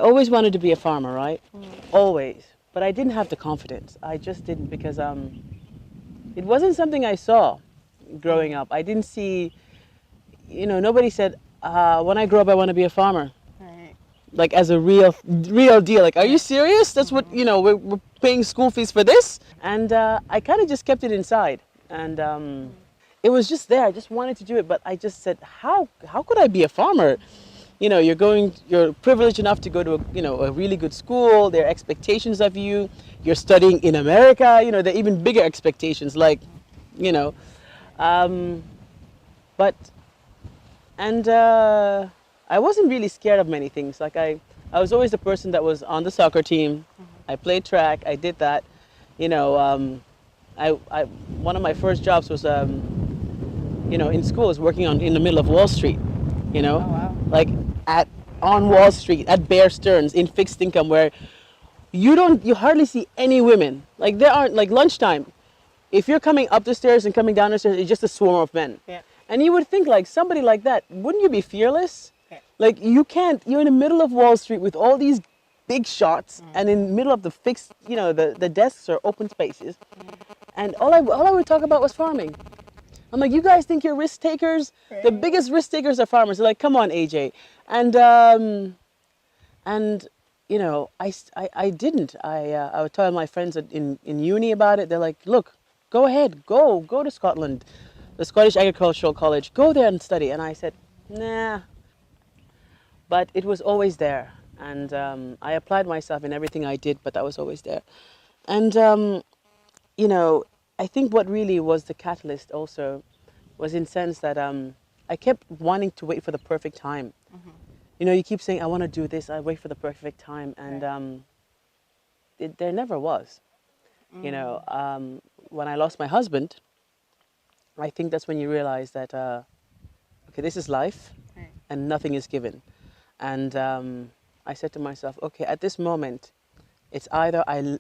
always wanted to be a farmer, right? Always. But I didn't have the confidence. I just didn't because it wasn't something I saw growing up. I didn't see, nobody said, when I grow up, I want to be a farmer. Right. Like as a real deal. Like, are you serious? That's what, we're paying school fees for this? And I kind of just kept it inside. And it was just there. I just wanted to do it. But I just said, how could I be a farmer? You're privileged enough to go to a really good school. There are expectations of you. You're studying in America. There are even bigger expectations. Like, but I wasn't really scared of many things. Like I was always the person that was on the soccer team. I played track. I did that. One of my first jobs was in school, was working in the middle of Wall Street. Oh, wow. Like on Wall Street at Bear Stearns in fixed income, where you hardly see any women. Like there aren't, like lunchtime, if you're coming up the stairs and coming down the stairs, it's just a swarm of men. Yeah. And you would think, like, somebody like that, wouldn't you be fearless? Yeah. Like you're in the middle of Wall Street with all these big shots, and in the middle of the fixed, the desks are open spaces, and all I would talk about was farming. I'm like, you guys think you're risk takers? Right. The biggest risk takers are farmers. They're like, come on, AJ. And I didn't. I would tell my friends in uni about it. They're like, look, go ahead, go to Scotland, the Scottish Agricultural College. Go there and study. And I said, nah. But it was always there. And I applied myself in everything I did, but that was always there. And, I think what really was the catalyst also was in sense that I kept wanting to wait for the perfect time. You keep saying, I want to do this, I wait for the perfect time. And there never was. When I lost my husband, I think that's when you realize that, okay, this is life, and nothing is given. And I said to myself, okay, at this moment, it's either I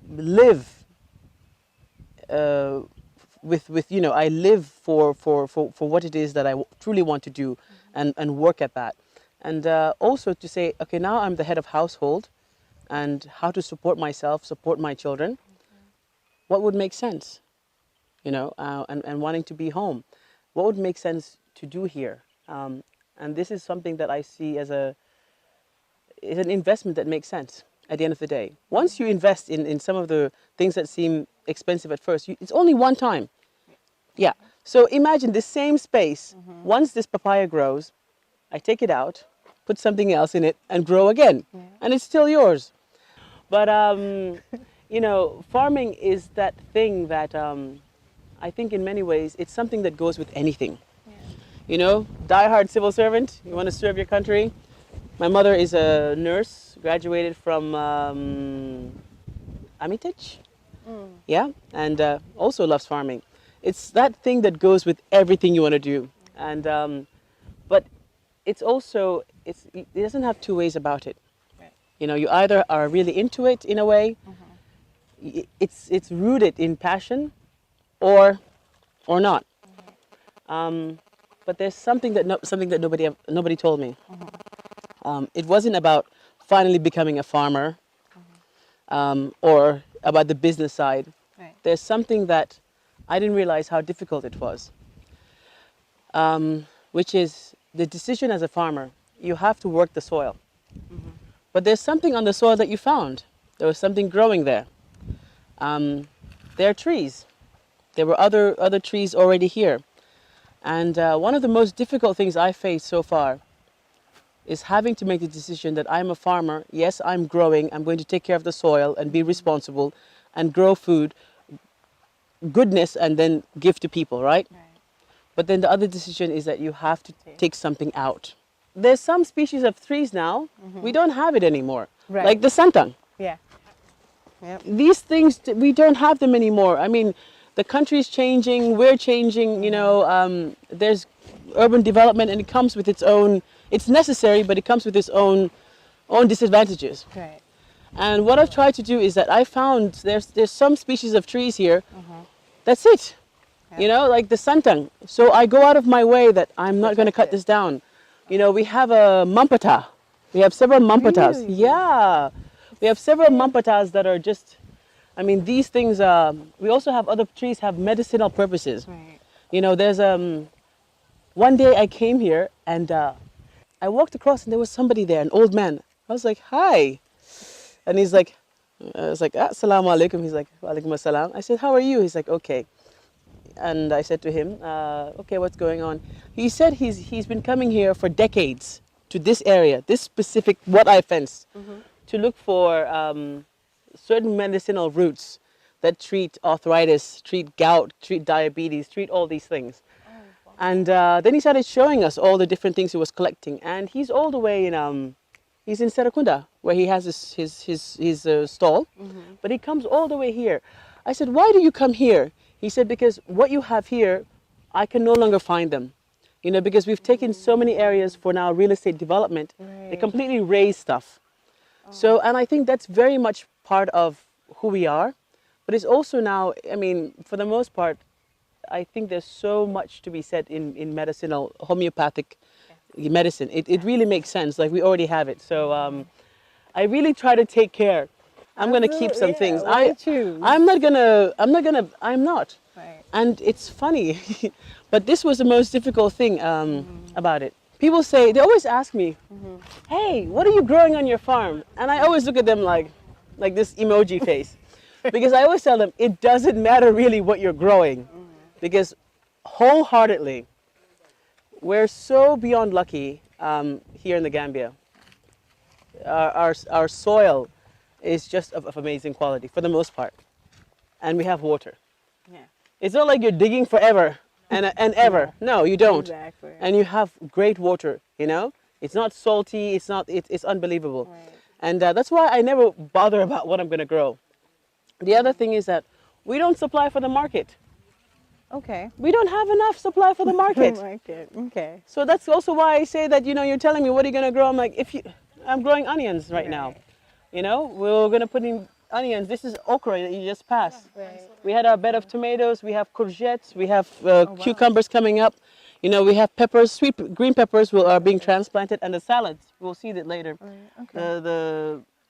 live I live for what it is that I truly want to do, and work at that. And also to say, okay, now I'm the head of household, and how to support myself, support my children. What would make sense? And wanting to be home. What would make sense to do here? And this is something that I see as an investment that makes sense at the end of the day. Once you invest in some of the things that seem expensive at first, it's only one time. Yeah. So imagine the same space. Once this papaya grows, I take it out, put something else in it, and grow again. And it's still yours. But, farming is that thing that I think in many ways, it's something that goes with anything. Die-hard civil servant, you want to serve your country. My mother is a nurse, graduated from Armitage, yeah, and also loves farming. It's that thing that goes with everything you want to do. And but it's also, it doesn't have two ways about it. Right. You either are really into it in a way, it's rooted in passion, or not. But there's something that nobody told me. It wasn't about finally becoming a farmer, or about the business side. Right. There's something that I didn't realize how difficult it was, which is the decision as a farmer. You have to work the soil. But there's something on the soil that you found. There was something growing there. There are trees. There were other trees already here. And one of the most difficult things I faced so far is having to make the decision that I'm a farmer. Yes, I'm growing. I'm going to take care of the soil and be responsible and grow food, goodness, and then give to people, right? But then the other decision is that you have to take something out. There's some species of trees now, we don't have it anymore. Right. Like the santang. Yeah. Yep. These things, we don't have them anymore. I mean, the country's changing, we're changing, there's urban development, and it comes with its own, it's necessary, but it comes with its own disadvantages. Right. And what I've tried to do is that I found there's some species of trees here, that's it. Like the santang. So I go out of my way that I'm not going to cut this down. We have a mampata. We have several mampatas. Really? Yeah. We have several mampatas that are just, I mean, these things, we also have other trees have medicinal purposes. Right. You know, there's, one day I came here and I walked across and there was somebody there, an old man. I was like, hi. And he's like, I was like, assalamu alaikum. He's like, wa alaikum assalam. I said, how are you? He's like, okay. And I said to him, okay, what's going on? He said he's been coming here for decades to this area, this specific what I fence, to look for certain medicinal roots that treat arthritis, treat gout, treat diabetes, treat all these things. And then he started showing us all the different things he was collecting. And he's all the way in, he's in Serakunda, where he has his stall. But he comes all the way here. I said, why do you come here? He said, because what you have here, I can no longer find them. You know, because we've taken so many areas for now real estate development. They completely raise stuff. So, and I think that's very much part of who we are. But it's also now, I mean, for the most part, I think there's so much to be said in medicinal, homeopathic medicine. It really makes sense. Like we already have it. So I really try to take care. I'm going to keep some things. I'm not. Right. And it's funny, but this was the most difficult thing about it. People say, they always ask me, hey, what are you growing on your farm? And I always look at them like this emoji face. Because I always tell them, it doesn't matter really what you're growing. Because wholeheartedly, we're so beyond lucky here in the Gambia. Our soil is just of amazing quality for the most part. And we have water. Yeah. It's not like you're digging forever and ever. No, you don't. Exactly. And you have great water, you know? It's not salty, it's unbelievable. Right. And that's why I never bother about what I'm going to grow. The other thing is that we don't supply for the market. Okay. We don't have enough supply for the market. Okay. So that's also why I say that, you know, you're telling me, what are you going to grow? I'm like, I'm growing onions right now. You know, we're going to put in onions. This is okra that you just passed. Right. We had our bed of tomatoes. We have courgettes. We have cucumbers coming up. You know, we have peppers, sweet green peppers are being transplanted, and the salads. We'll see that later. Okay.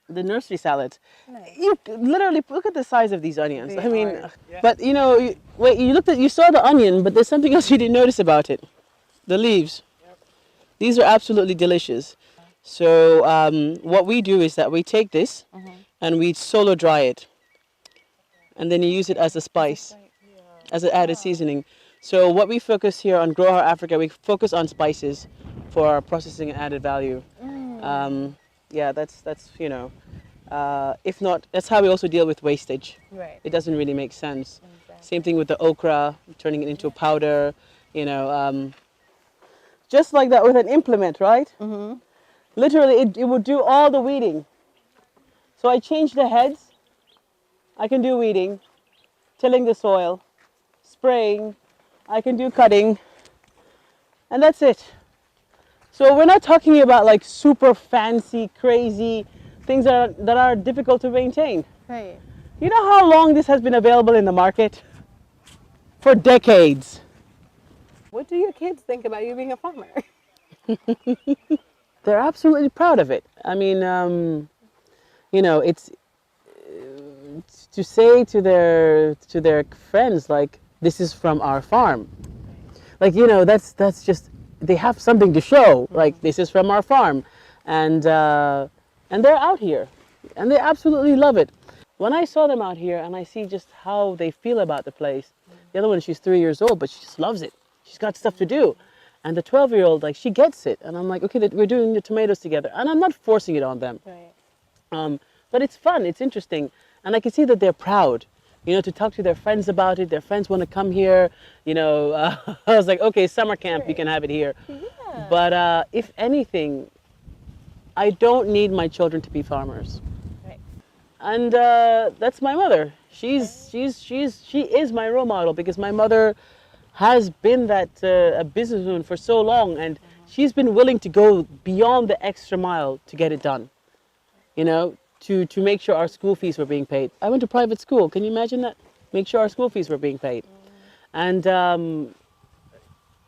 The nursery salads. Nice. You literally look at the size of these onions. I mean, but you know, you saw the onion, but there's something else you didn't notice about it. The leaves. These are absolutely delicious. So what we do is that we take this and we solo dry it, and then you use it as a spice, as an added seasoning. So what we focus here on Grow Our Africa, we focus on spices for our processing and added value. Yeah, that's you know, if not, that's how we also deal with wastage. Right. It doesn't really make sense. Same thing with the okra, turning it into a powder, you know, just like that with an implement, right? Literally, it would do all the weeding. So I change the heads. I can do weeding, tilling the soil, spraying. I can do cutting, and that's it. So we're not talking about like super fancy, crazy things that are difficult to maintain. Right. You know how long this has been available in the market? For decades. What do your kids think about you being a farmer? They're absolutely proud of it. I mean, you know, it's to say to their friends like, "This is from our farm." Like, you know, that's just, they have something to show. Like, this is from our farm, and they're out here, and they absolutely love it. When I saw them out here, and I see just how they feel about the place. The other one, she's 3 years old, but she just loves it. She's got stuff to do. And the 12-year-old, like, she gets it. And I'm like, okay, we're doing the tomatoes together. And I'm not forcing it on them. Right. But it's fun, it's interesting. And I can see that they're proud, you know, to talk to their friends about it. Their friends want to come here. You know, I was like, okay, summer camp, you can have it here. Yeah. But if anything, I don't need my children to be farmers. Right. And that's my mother. She is my role model, because my mother has been that a businesswoman for so long, and she's been willing to go beyond the extra mile to get it done. You know, to make sure our school fees were being paid. I went to private school. Can you imagine that? Make sure our school fees were being paid. And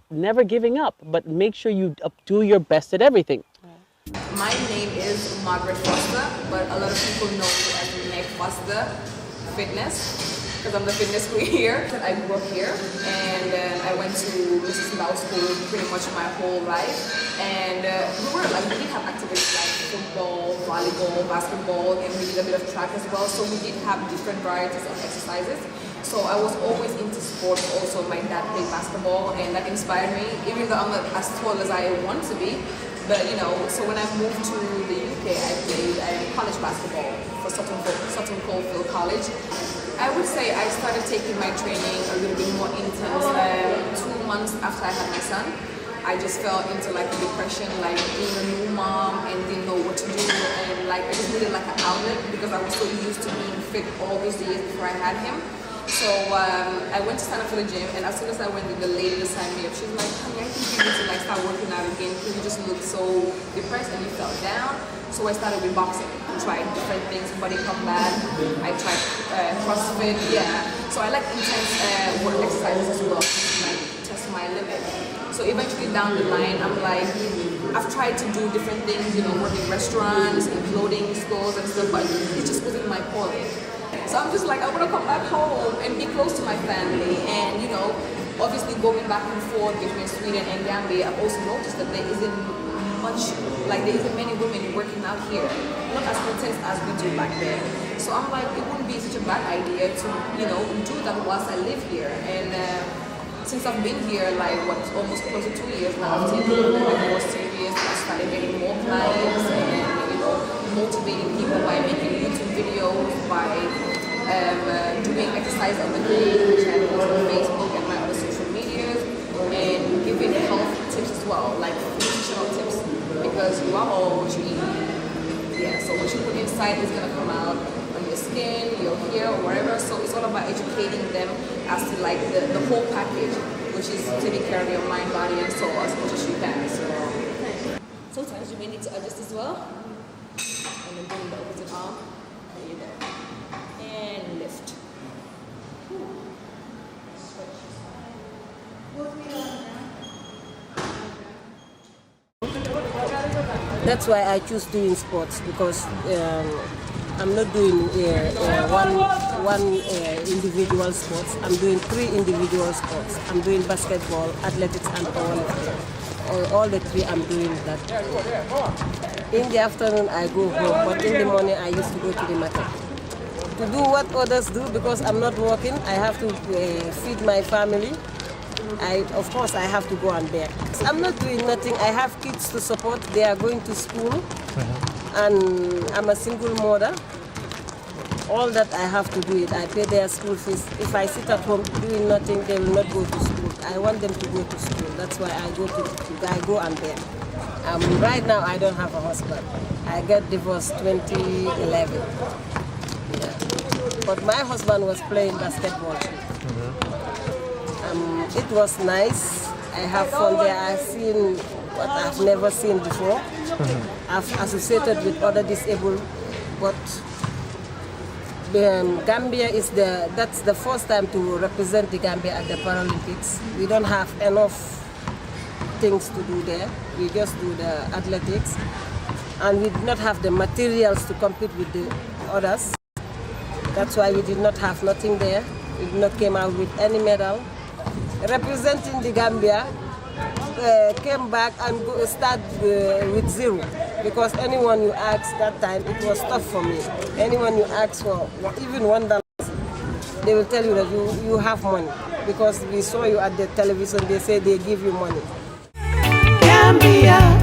never giving up, but make sure you do your best at everything. My name is Margaret Foster, but a lot of people know me as Meg Foster Fitness, because I'm the fitness queen here. I grew up here, and I went to Mrs. Lau School pretty much my whole life. And we did have activities like football, volleyball, basketball, and we did a bit of track as well. So we did have different varieties of exercises. So I was always into sports also. My dad played basketball, and that inspired me, even though I'm not as tall as I want to be. But you know, so when I moved to the UK, I played college basketball for Sutton Coldfield College. I would say I started taking my training a little bit more intense 2 months after I had my son. I just fell into like a depression, like being a new mom and didn't know what to do, and like I just needed like an outlet because I was so used to being fit all those years before I had him. So I went to sign up for the gym, and as soon as I went, the lady that signed me up, she was like, honey, I think you need to like start working out again because you just look so depressed and you fell down. So I started with boxing. I tried different things, body combat. I tried CrossFit, yeah. So I like intense work exercises as well, like test my limit. So eventually down the line, I'm like, I've tried to do different things, you know, work in restaurants and clothing stores and stuff, but it just wasn't my calling. So I'm just like, I want to come back home and be close to my family. And, you know, obviously going back and forth between Sweden and Gambia, I've also noticed that there isn't much, like there isn't many women working out here. Not as intense as we do back there. So I'm like, it wouldn't be such a bad idea to, you know, do that whilst I live here. And since I've been here, like, almost close to 2 years now, I've taken it a little bit more serious. I started getting more clients and, you know, motivating people by making YouTube videos, by doing exercise on the day, which I post on Facebook and my other social medias, and giving health tips as well, like nutritional tips, because you are all what you eat. Yeah, so what you put inside is gonna come out on your skin, your hair, or wherever. So it's all about educating them as to like the whole package, which is taking care of your mind, body, and soul as much as you can. So sometimes you may need to adjust as well, and then bring the opposite arm. There you go. And lift. That's why I choose doing sports, because I'm not doing one individual sports. I'm doing 3 individual sports. I'm doing basketball, athletics, and powerlifting. All the 3 I'm doing that. In the afternoon I go home, but in the morning I used to go to the market to do what others do, because I'm not working. I have to feed my family. Of course, I have to go and beg. I'm not doing nothing. I have kids to support. They are going to school, and I'm a single mother. All that I have to do it. I pay their school fees. If I sit at home doing nothing, they will not go to school. I want them to go to school. That's why I go and beg. Right now, I don't have a husband. I got divorced 2011. Yeah. But my husband was playing basketball. It was nice. I have fun there. I've seen what I've never seen before. I've associated with other disabled, but Gambia that's the first time to represent the Gambia at the Paralympics. We don't have enough things to do there. We just do the athletics, and we did not have the materials to compete with the others. That's why we did not have nothing there. We did not came out with any medal. Representing the Gambia, came back and start with 0, because anyone you ask that time, it was tough for me. Anyone you ask for even $1, they will tell you that you have money, because we saw you at the television. They say they give you money. Gambia.